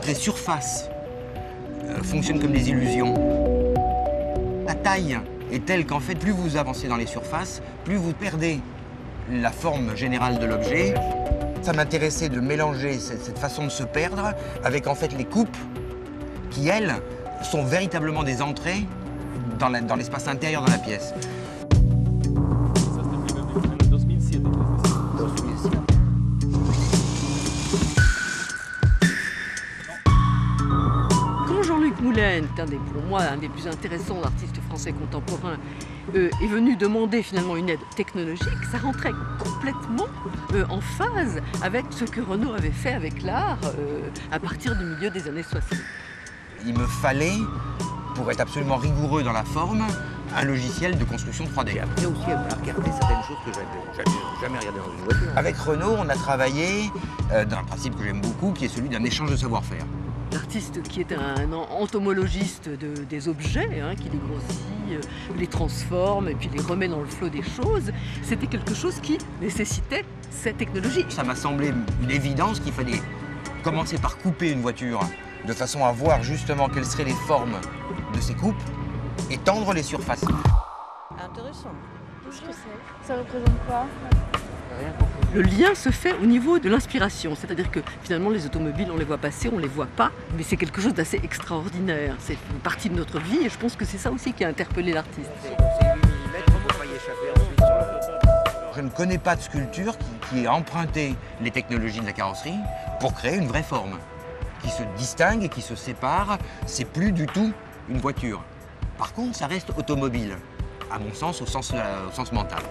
Les surfaces fonctionnent comme des illusions. La taille est telle qu'en fait, plus vous avancez dans les surfaces, plus vous perdez la forme générale de l'objet. Ça m'intéressait de mélanger cette façon de se perdre avec en fait les coupes qui, elles, sont véritablement des entrées dans l'espace intérieur de la pièce. Quand Jean-Luc Moulin, pour moi un des plus intéressants artistes français contemporains, est venu demander finalement une aide technologique, ça rentrait complètement en phase avec ce que Renaud avait fait avec l'art à partir du milieu des années 60. Il me fallait, pour être absolument rigoureux dans la forme, un logiciel de construction 3D. Après aussi, elle m'a regardé certaines choses que j'avais jamais regardées dans une voiture. Avec Renaud, on a travaillé dans un principe que j'aime beaucoup, qui est celui d'un échange de savoir-faire. L'artiste qui est un entomologiste des objets, qui les grossit, les transforme et puis les remet dans le flot des choses, c'était quelque chose qui nécessitait cette technologie. Ça m'a semblé une évidence qu'il fallait commencer par couper une voiture de façon à voir justement quelles seraient les formes de ces coupes et tendre les surfaces. Intéressant. Qu'est-ce que c'est? Ça représente quoi? Le lien se fait au niveau de l'inspiration, c'est-à-dire que finalement les automobiles, on les voit passer, on les voit pas, mais c'est quelque chose d'assez extraordinaire. C'est une partie de notre vie et je pense que c'est ça aussi qui a interpellé l'artiste. C'est 8 mm, on ne peut pas y échapper ensuite sur la... Je ne connais pas de sculpture qui ait emprunté les technologies de la carrosserie pour créer une vraie forme, qui se distingue et qui se sépare. C'est plus du tout une voiture. Par contre, ça reste automobile, à mon sens, au sens mental.